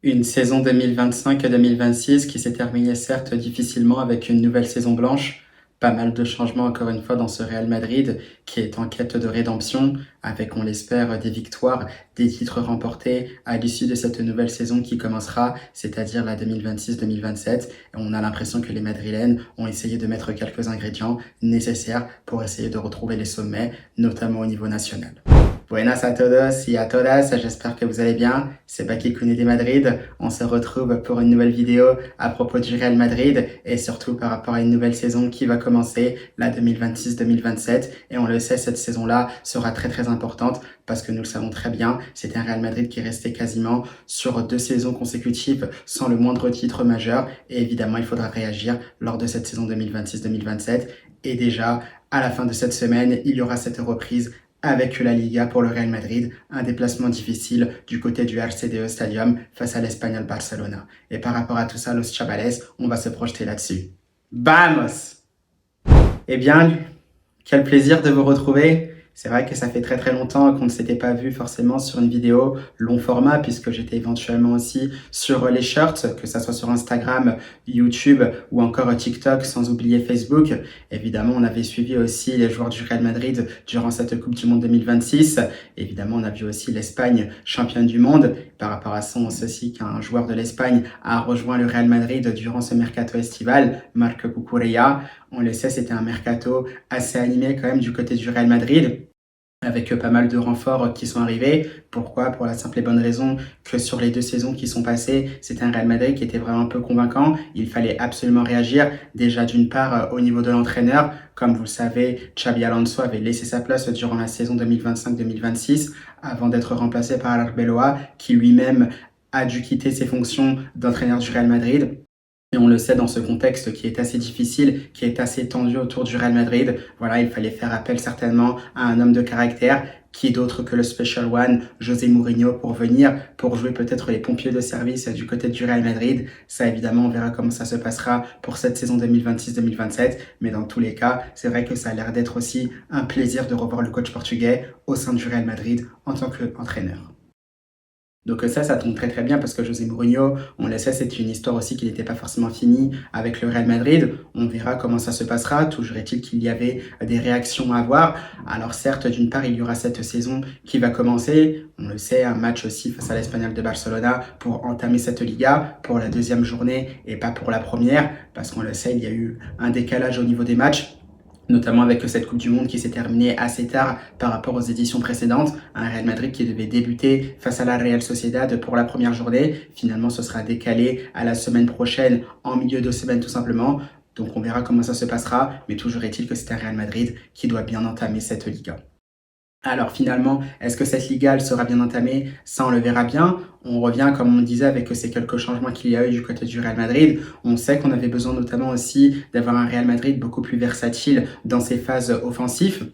Une saison 2025-2026 qui s'est terminée certes difficilement avec une nouvelle saison blanche. Pas mal de changements encore une fois dans ce Real Madrid qui est en quête de rédemption avec, on l'espère, des victoires, des titres remportés à l'issue de cette nouvelle saison qui commencera, c'est-à-dire la 2026-2027. Et on a l'impression que les Madrilènes ont essayé de mettre quelques ingrédients nécessaires pour essayer de retrouver les sommets, notamment au niveau national. Buenas a todos y a todas, j'espère que vous allez bien, c'est Baki Kouni de Madrid, on se retrouve pour une nouvelle vidéo à propos du Real Madrid et surtout par rapport à une nouvelle saison qui va commencer, la 2026-2027, et on le sait, cette saison-là sera très importante parce que nous le savons très bien, c'est un Real Madrid qui est resté quasiment sur 2 saisons consécutives sans le moindre titre majeur et évidemment il faudra réagir lors de cette saison 2026-2027 et déjà à la fin de cette semaine, il y aura cette reprise avec la Liga pour le Real Madrid, un déplacement difficile du côté du RCDE Stadium face à l'Espagnol Barcelona. Et par rapport à tout ça, Los Chavales, on va se projeter là-dessus. Vamos! Eh bien, quel plaisir de vous retrouver. C'est vrai que ça fait très longtemps qu'on ne s'était pas vu forcément sur une vidéo long format puisque j'étais éventuellement aussi sur les shorts, que ça soit sur Instagram, YouTube ou encore TikTok, sans oublier Facebook. Évidemment, on avait suivi aussi les joueurs du Real Madrid durant cette Coupe du Monde 2026. Évidemment, on a vu aussi l'Espagne championne du monde. Par rapport à ça, on sait aussi qu'un joueur de l'Espagne a rejoint le Real Madrid durant ce mercato estival, Marc Cucurella. On le sait, c'était un mercato assez animé quand même du côté du Real Madrid, avec pas mal de renforts qui sont arrivés. Pourquoi? Pour la simple et bonne raison que sur les 2 saisons qui sont passées, c'était un Real Madrid qui était vraiment peu convaincant. Il fallait absolument réagir. Déjà d'une part au niveau de l'entraîneur. Comme vous le savez, Xabi Alonso avait laissé sa place durant la saison 2025-2026 avant d'être remplacé par Arbeloa qui lui-même a dû quitter ses fonctions d'entraîneur du Real Madrid. Et on le sait dans ce contexte qui est assez difficile, qui est assez tendu autour du Real Madrid. Voilà, il fallait faire appel certainement à un homme de caractère, qui d'autre que le Special One, José Mourinho, pour venir, pour jouer peut-être les pompiers de service du côté du Real Madrid. Ça, évidemment, on verra comment ça se passera pour cette saison 2026-2027. Mais dans tous les cas, c'est vrai que ça a l'air d'être aussi un plaisir de revoir le coach portugais au sein du Real Madrid en tant qu'entraîneur. Donc ça tombe très bien parce que José Mourinho, on le sait, c'est une histoire aussi qui n'était pas forcément finie avec le Real Madrid. On verra comment ça se passera. Toujours est-il qu'il y avait des réactions à avoir. Alors certes, d'une part, il y aura cette saison qui va commencer. On le sait, un match aussi face à l'Espagnol de Barcelona pour entamer cette Liga pour la 2e journée et pas pour la première. Parce qu'on le sait, il y a eu un décalage au niveau des matchs, notamment avec cette Coupe du Monde qui s'est terminée assez tard par rapport aux éditions précédentes. Un Real Madrid qui devait débuter face à la Real Sociedad pour la première journée. Finalement, ce sera décalé à la semaine prochaine, en milieu de semaine tout simplement. Donc on verra comment ça se passera, mais toujours est-il que c'est un Real Madrid qui doit bien entamer cette Liga. Alors finalement, est-ce que cette Liga elle sera bien entamée? Ça, on le verra bien. On revient, comme on disait, avec ces quelques changements qu'il y a eu du côté du Real Madrid. On sait qu'on avait besoin notamment aussi d'avoir un Real Madrid beaucoup plus versatile dans ses phases offensives.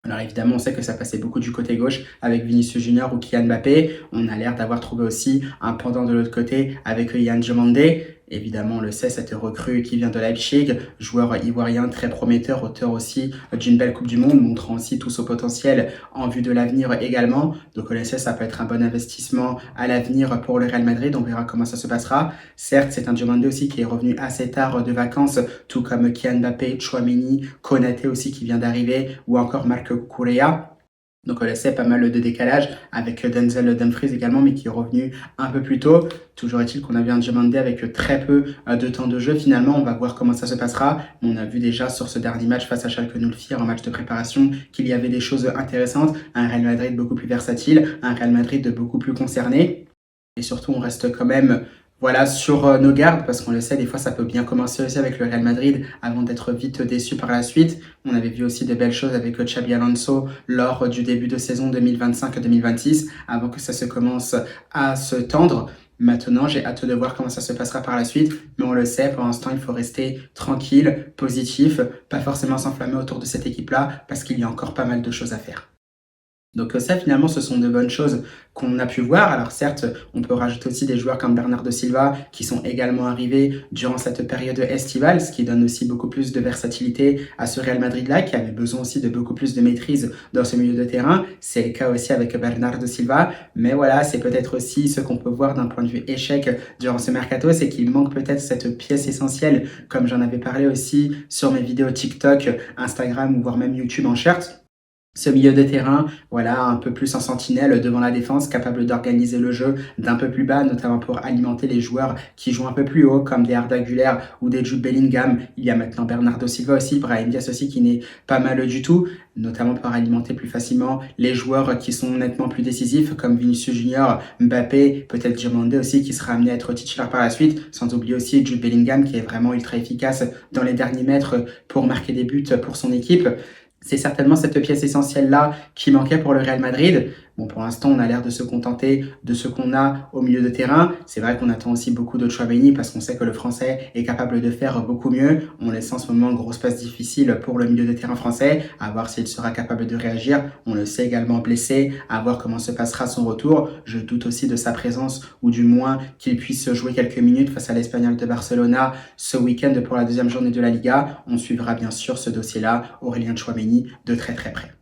Alors évidemment, on sait que ça passait beaucoup du côté gauche avec Vinicius Junior ou Kylian Mbappé. On a l'air d'avoir trouvé aussi un pendant de l'autre côté avec Yann Diomandé. Évidemment, on le sait, cette recrue qui vient de Leipzig, joueur ivoirien très prometteur, auteur aussi d'une belle Coupe du Monde, montrant aussi tout son potentiel en vue de l'avenir également. Donc on le sait, ça peut être un bon investissement à l'avenir pour le Real Madrid. On verra comment ça se passera. Certes, c'est un Diomandé aussi qui est revenu assez tard de vacances, tout comme Kylian Mbappé, Tchouaméni, Konaté aussi qui vient d'arriver, ou encore Marc Cucurella. Donc on le sait, pas mal de décalage avec Denzel Dumfries également, mais qui est revenu un peu plus tôt. Toujours est-il qu'on a vu un Diomandé avec très peu de temps de jeu. Finalement, on va voir comment ça se passera. On a vu déjà sur ce dernier match face à Schalke 04, un match de préparation, qu'il y avait des choses intéressantes. Un Real Madrid beaucoup plus versatile, un Real Madrid beaucoup plus concerné. Et surtout, on reste quand même voilà, sur nos gardes, parce qu'on le sait, des fois ça peut bien commencer aussi avec le Real Madrid avant d'être vite déçu par la suite. On avait vu aussi de belles choses avec Xabi Alonso lors du début de saison 2025-2026, avant que ça se commence à se tendre. Maintenant, j'ai hâte de voir comment ça se passera par la suite, mais on le sait, pour l'instant, il faut rester tranquille, positif, pas forcément s'enflammer autour de cette équipe-là, parce qu'il y a encore pas mal de choses à faire. Donc ça, finalement, ce sont de bonnes choses qu'on a pu voir. Alors certes, on peut rajouter aussi des joueurs comme Bernardo Silva qui sont également arrivés durant cette période estivale, ce qui donne aussi beaucoup plus de versatilité à ce Real Madrid-là, qui avait besoin aussi de beaucoup plus de maîtrise dans ce milieu de terrain. C'est le cas aussi avec Bernardo Silva. Mais voilà, c'est peut-être aussi ce qu'on peut voir d'un point de vue échec durant ce mercato, c'est qu'il manque peut-être cette pièce essentielle, comme j'en avais parlé aussi sur mes vidéos TikTok, Instagram ou voire même YouTube en short. Ce milieu de terrain, voilà, un peu plus en sentinelle devant la défense, capable d'organiser le jeu d'un peu plus bas, notamment pour alimenter les joueurs qui jouent un peu plus haut, comme des Arda Güler ou des Jude Bellingham. Il y a maintenant Bernardo Silva aussi, Brahim Diaz aussi, qui n'est pas mal du tout, notamment pour alimenter plus facilement les joueurs qui sont nettement plus décisifs, comme Vinicius Junior, Mbappé, peut-être Diomandé aussi, qui sera amené à être titulaire par la suite, sans oublier aussi Jude Bellingham, qui est vraiment ultra efficace dans les derniers mètres pour marquer des buts pour son équipe. C'est certainement cette pièce essentielle-là qui manquait pour le Real Madrid. Bon, pour l'instant, on a l'air de se contenter de ce qu'on a au milieu de terrain. C'est vrai qu'on attend aussi beaucoup de Tchouaméni parce qu'on sait que le Français est capable de faire beaucoup mieux. On laisse en ce moment une grosse passe difficile pour le milieu de terrain français, à voir s'il sera capable de réagir. On le sait également blessé, à voir comment se passera son retour. Je doute aussi de sa présence, ou du moins qu'il puisse jouer quelques minutes face à l'Espagnol de Barcelona ce week-end pour la deuxième journée de la Liga. On suivra bien sûr ce dossier-là, Aurélien Tchouaméni, de très très près.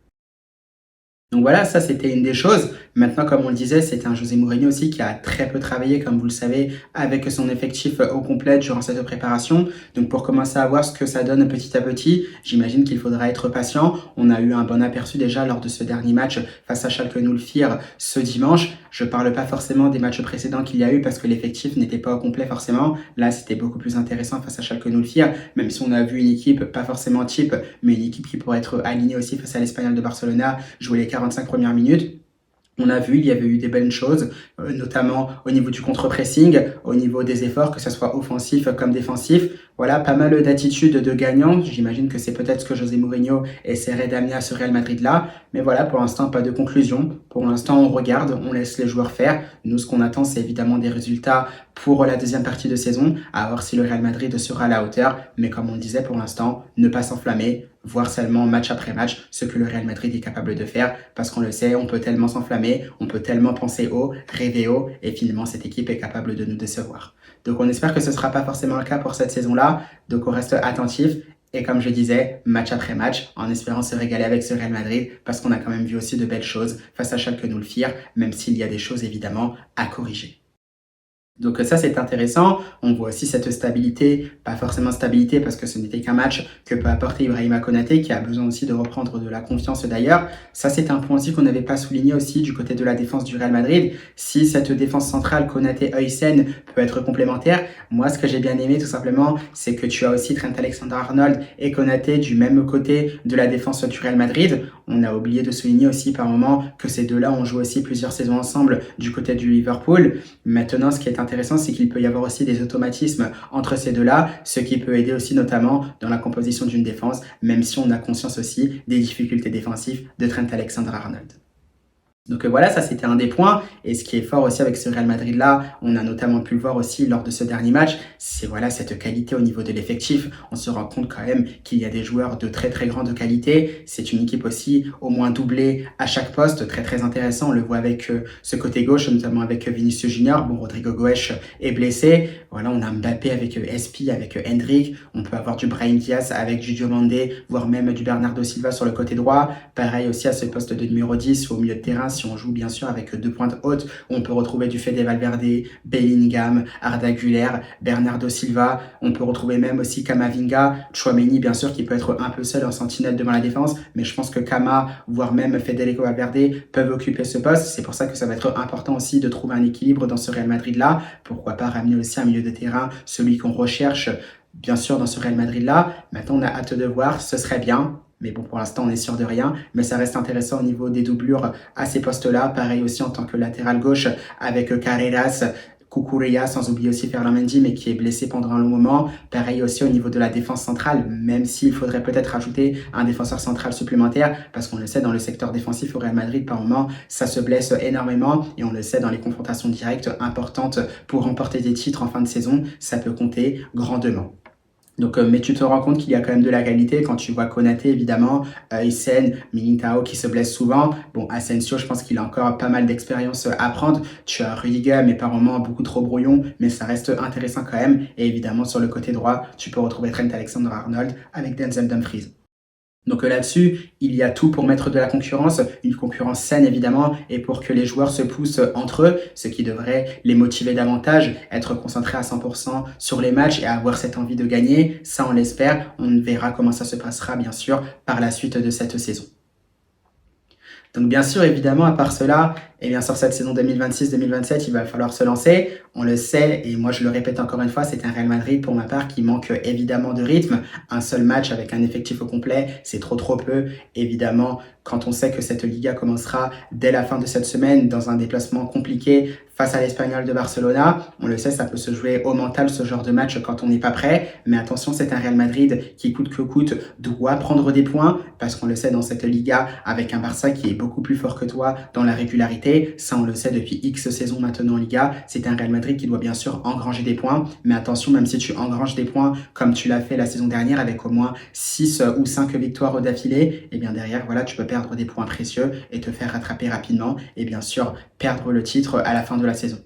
Donc voilà, ça c'était une des choses. Maintenant, comme on le disait, c'est un José Mourinho aussi qui a très peu travaillé, comme vous le savez, avec son effectif au complet durant cette préparation. Donc pour commencer à voir ce que ça donne petit à petit, j'imagine qu'il faudra être patient. On a eu un bon aperçu déjà lors de ce dernier match face à Schalke 04 ce dimanche. Je parle pas forcément des matchs précédents qu'il y a eu parce que l'effectif n'était pas au complet forcément. Là, c'était beaucoup plus intéressant face à Schalke 04, même si on a vu une équipe, pas forcément type, mais une équipe qui pourrait être alignée aussi face à l'Espagnol de Barcelona, jouer les 45 premières minutes. On a vu, il y avait eu des belles choses, notamment au niveau du contre-pressing, au niveau des efforts, que ce soit offensif comme défensif. Voilà, pas mal d'attitudes de gagnants. J'imagine que c'est peut-être ce que José Mourinho essaierait d'amener à ce Real Madrid-là. Mais voilà, pour l'instant, pas de conclusion. Pour l'instant, on regarde, on laisse les joueurs faire. Nous, ce qu'on attend, c'est évidemment des résultats pour la deuxième partie de saison, à voir si le Real Madrid sera à la hauteur. Mais comme on le disait, pour l'instant, ne pas s'enflammer, voir seulement match après match ce que le Real Madrid est capable de faire, parce qu'on le sait, on peut tellement s'enflammer, on peut tellement penser haut, rêver haut, et finalement cette équipe est capable de nous décevoir. Donc on espère que ce ne sera pas forcément le cas pour cette saison-là, donc on reste attentif, et comme je disais, match après match, en espérant se régaler avec ce Real Madrid, parce qu'on a quand même vu aussi de belles choses face à Schalke 04, même s'il y a des choses évidemment à corriger. Donc ça, c'est intéressant. On voit aussi cette stabilité, pas forcément stabilité parce que ce n'était qu'un match que peut apporter Ibrahima Konaté, qui a besoin aussi de reprendre de la confiance d'ailleurs. Ça, c'est un point aussi qu'on n'avait pas souligné aussi du côté de la défense du Real Madrid. Si cette défense centrale Konaté-Huysen peut être complémentaire, moi, ce que j'ai bien aimé tout simplement, c'est que tu as aussi Trent Alexander-Arnold et Konaté du même côté de la défense du Real Madrid. On a oublié de souligner aussi par moment que ces deux-là ont joué aussi plusieurs saisons ensemble du côté du Liverpool. Maintenant, ce qui est intéressant, c'est qu'il peut y avoir aussi des automatismes entre ces deux-là, ce qui peut aider aussi notamment dans la composition d'une défense, même si on a conscience aussi des difficultés défensives de Trent Alexander-Arnold. Donc voilà, ça c'était un des points. Et ce qui est fort aussi avec ce Real Madrid-là, on a notamment pu le voir aussi lors de ce dernier match, c'est voilà cette qualité au niveau de l'effectif. On se rend compte quand même qu'il y a des joueurs de très très grande qualité. C'est une équipe aussi au moins doublée à chaque poste, très très intéressant. On le voit avec ce côté gauche, notamment avec Vinicius Junior. Bon, Rodrigo Goes est blessé. Voilà, on a Mbappé avec Espi, avec Hendrick. On peut avoir du Brahim Diaz avec du Diomandé, voire même du Bernardo Silva sur le côté droit. Pareil aussi à ce poste de numéro 10 au milieu de terrain. Si on joue bien sûr avec deux pointes hautes, on peut retrouver du Fede Valverde, Bellingham, Arda Güler, Bernardo Silva. On peut retrouver même aussi Camavinga, Tchouaméni bien sûr qui peut être un peu seul en sentinelle devant la défense, mais je pense que Cama, voire même Federico Valverde peuvent occuper ce poste. C'est pour ça que ça va être important aussi de trouver un équilibre dans ce Real Madrid-là. Pourquoi pas ramener aussi un milieu de terrain, celui qu'on recherche bien sûr dans ce Real Madrid-là. Maintenant, on a hâte de voir, ce serait bien. Mais bon, pour l'instant, on est sûr de rien. Mais ça reste intéressant au niveau des doublures à ces postes-là. Pareil aussi en tant que latéral gauche avec Carreras, Cucurella, sans oublier aussi Ferland Mendy, mais qui est blessé pendant un long moment. Pareil aussi au niveau de la défense centrale, même s'il faudrait peut-être rajouter un défenseur central supplémentaire, parce qu'on le sait, dans le secteur défensif au Real Madrid, par moment, ça se blesse énormément. Et on le sait, dans les confrontations directes importantes pour remporter des titres en fin de saison, ça peut compter grandement. Donc, mais tu te rends compte qu'il y a quand même de la qualité quand tu vois Konaté, évidemment, Essien, Militao qui se blesse souvent. Bon, Asensio, je pense qu'il a encore pas mal d'expérience à prendre. Tu as Rudiger, mais par moments beaucoup trop brouillon, mais ça reste intéressant quand même. Et évidemment, sur le côté droit, tu peux retrouver Trent Alexander-Arnold avec Denzel Dumfries. Donc là-dessus, il y a tout pour mettre de la concurrence, une concurrence saine évidemment, et pour que les joueurs se poussent entre eux, ce qui devrait les motiver davantage, être concentrés à 100% sur les matchs et avoir cette envie de gagner. Ça, on l'espère. On verra comment ça se passera, bien sûr, par la suite de cette saison. Donc bien sûr, évidemment, à part cela, et bien sur cette saison 2026-2027, il va falloir se lancer. On le sait, et moi je le répète encore une fois, c'est un Real Madrid pour ma part qui manque évidemment de rythme. Un seul match avec un effectif au complet, c'est trop peu. Évidemment, quand on sait que cette Liga commencera dès la fin de cette semaine dans un déplacement compliqué face à l'Espagnol de Barcelona, on le sait, ça peut se jouer au mental ce genre de match quand on n'est pas prêt. Mais attention, c'est un Real Madrid qui coûte que coûte doit prendre des points parce qu'on le sait dans cette Liga avec un Barça qui est beaucoup plus fort que toi dans la régularité. Ça, on le sait depuis X saisons maintenant en Liga. C'est un Real Madrid qui doit bien sûr engranger des points. Mais attention, même si tu engranges des points comme tu l'as fait la saison dernière avec au moins 6 ou 5 victoires d'affilée, et bien derrière, voilà, tu peux perdre des points précieux et te faire rattraper rapidement. Et bien sûr, perdre le titre à la fin de la saison.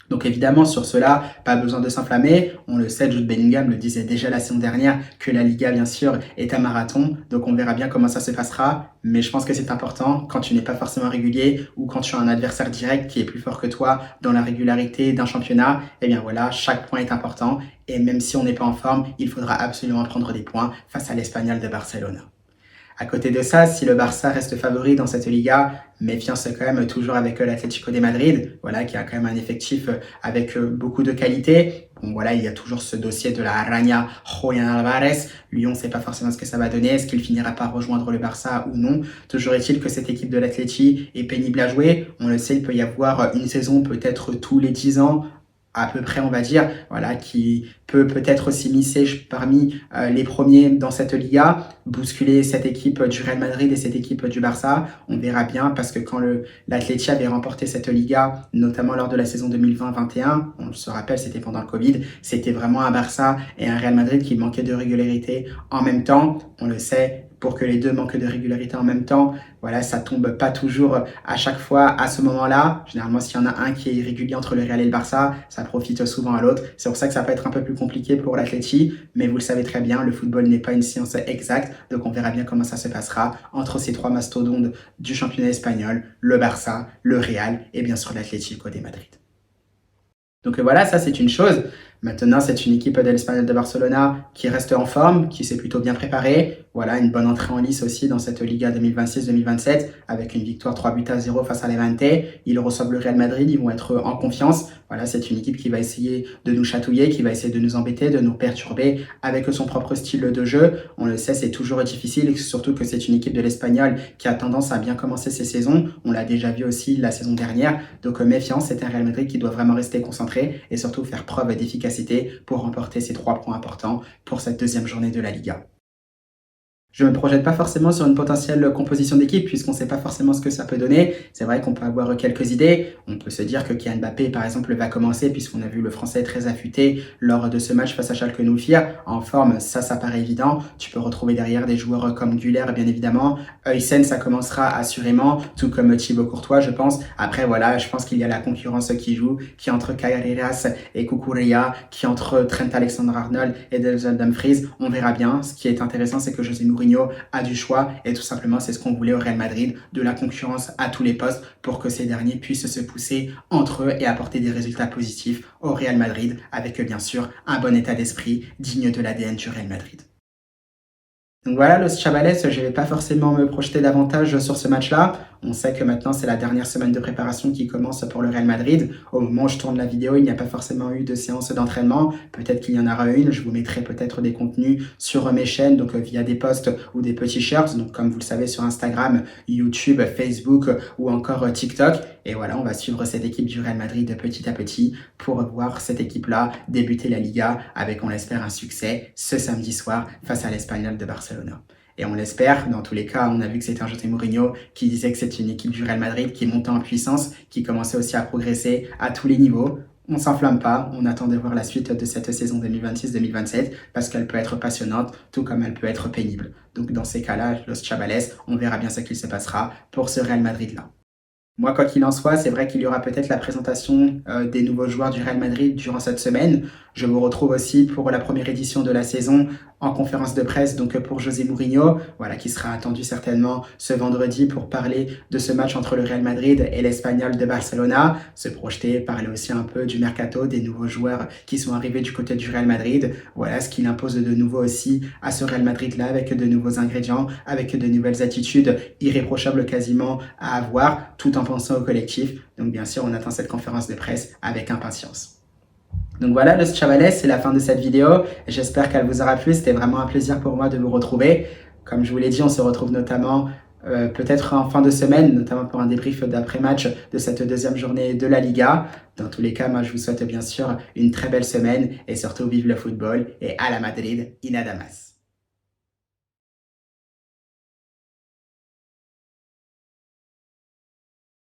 Donc évidemment, sur cela, pas besoin de s'enflammer. On le sait, Jude Bellingham le disait déjà la saison dernière, que la Liga, bien sûr, est un marathon. Donc on verra bien comment ça se passera. Mais je pense que c'est important quand tu n'es pas forcément régulier ou quand tu as un adversaire direct qui est plus fort que toi dans la régularité d'un championnat. Eh bien voilà, chaque point est important. Et même si on n'est pas en forme, il faudra absolument prendre des points face à l'Espagnol de Barcelone. À côté de ça, si le Barça reste favori dans cette Liga, méfiance quand même toujours avec l'Atlético de Madrid, voilà, qui a quand même un effectif avec beaucoup de qualité. Bon, voilà, il y a toujours ce dossier de la Araña Julián Álvarez. Lui, on ne sait pas forcément ce que ça va donner. Est-ce qu'il finira par rejoindre le Barça ou non? Toujours est-il que cette équipe de l'Atleti est pénible à jouer. On le sait, il peut y avoir une saison peut-être tous les 10 ans à peu près, on va dire, voilà, qui peut-être s'immiscer parmi les premiers dans cette Liga, bousculer cette équipe du Real Madrid et cette équipe du Barça. On verra bien parce que quand l'Atleti avait remporté cette Liga, notamment lors de la saison 2020-21, on se rappelle, c'était pendant le Covid, c'était vraiment un Barça et un Real Madrid qui manquaient de régularité en même temps. On le sait, pour que les deux manquent de régularité en même temps, voilà, ça tombe pas toujours à chaque fois à ce moment-là. Généralement, s'il y en a un qui est irrégulier entre le Real et le Barça, ça profite souvent à l'autre. C'est pour ça que ça peut être un peu plus compliqué pour l'Atleti, mais vous le savez très bien, le football n'est pas une science exacte, donc on verra bien comment ça se passera entre ces trois mastodontes du championnat espagnol, le Barça, le Real et bien sûr l'Atlético de Madrid. Donc voilà, ça c'est une chose. Maintenant, c'est une équipe de l'Espagnol de Barcelona qui reste en forme, qui s'est plutôt bien préparée. Voilà, une bonne entrée en lice aussi dans cette Liga 2026-2027 avec une victoire 3-0 face à Levante. Ils reçoivent le Real Madrid, ils vont être en confiance. Voilà, c'est une équipe qui va essayer de nous chatouiller, qui va essayer de nous embêter, de nous perturber avec son propre style de jeu. On le sait, c'est toujours difficile, surtout que c'est une équipe de l'Espagnol qui a tendance à bien commencer ses saisons. On l'a déjà vu aussi la saison dernière. Donc méfiance, c'est un Real Madrid qui doit vraiment rester concentré et surtout faire preuve d'efficacité pour remporter ces 3 points importants pour cette deuxième journée de la Liga. Je ne me projette pas forcément sur une potentielle composition d'équipe puisqu'on ne sait pas forcément ce que ça peut donner. C'est vrai qu'on peut avoir quelques idées. On peut se dire que Kylian Mbappé, par exemple, va commencer puisqu'on a vu le Français très affûté lors de ce match face à Schalke 04. En forme, ça paraît évident. Tu peux retrouver derrière des joueurs comme Güler, bien évidemment. Huysen, ça commencera assurément, tout comme Thibaut Courtois, je pense. Après, voilà, je pense qu'il y a la concurrence qui joue, qui est entre Carreras et Cucurella, qui est entre Trent Alexander-Arnold et Denzel Dumfries. On verra bien. Ce qui est intéressant, c'est que José Mourinho a du choix et tout simplement c'est ce qu'on voulait au Real Madrid, de la concurrence à tous les postes pour que ces derniers puissent se pousser entre eux et apporter des résultats positifs au Real Madrid avec bien sûr un bon état d'esprit digne de l'ADN du Real Madrid. Donc voilà, Los Chavales, je ne vais pas forcément me projeter davantage sur ce match-là. On sait que maintenant, c'est la dernière semaine de préparation qui commence pour le Real Madrid. Au moment où je tourne la vidéo, il n'y a pas forcément eu de séance d'entraînement. Peut-être qu'il y en aura une. Je vous mettrai peut-être des contenus sur mes chaînes, donc via des posts ou des petits shirts. Donc comme vous le savez, sur Instagram, YouTube, Facebook ou encore TikTok. Et voilà, on va suivre cette équipe du Real Madrid petit à petit pour voir cette équipe-là débuter la Liga avec, on l'espère, un succès ce samedi soir face à l'Espagnol de Barcelone. Et on l'espère, dans tous les cas, on a vu que c'était un José Mourinho qui disait que c'est une équipe du Real Madrid qui montait en puissance, qui commençait aussi à progresser à tous les niveaux. on s'enflamme pas, on attend de voir la suite de cette saison 2026-2027 parce qu'elle peut être passionnante, tout comme elle peut être pénible. Donc dans ces cas-là, Los Chavales, on verra bien ce qu'il se passera pour ce Real Madrid-là. Moi, quoi qu'il en soit, c'est vrai qu'il y aura peut-être la présentation des nouveaux joueurs du Real Madrid durant cette semaine. Je vous retrouve aussi pour la première édition de la saison en conférence de presse, donc pour José Mourinho, voilà, qui sera attendu certainement ce vendredi pour parler de ce match entre le Real Madrid et l'Espagnol de Barcelona, se projeter, parler aussi un peu du mercato, des nouveaux joueurs qui sont arrivés du côté du Real Madrid. Voilà ce qu'il impose de nouveau aussi à ce Real Madrid-là, avec de nouveaux ingrédients, avec de nouvelles attitudes irréprochables quasiment à avoir, tout en pensant au collectif. Donc bien sûr, on attend cette conférence de presse avec impatience. Donc voilà, Los Chavales, c'est la fin de cette vidéo. J'espère qu'elle vous aura plu. C'était vraiment un plaisir pour moi de vous retrouver. Comme je vous l'ai dit, on se retrouve notamment peut-être en fin de semaine, notamment pour un débrief d'après-match de cette deuxième journée de la Liga. Dans tous les cas, moi, je vous souhaite bien sûr une très belle semaine et surtout vive le football et à la Madrid, in Adamas.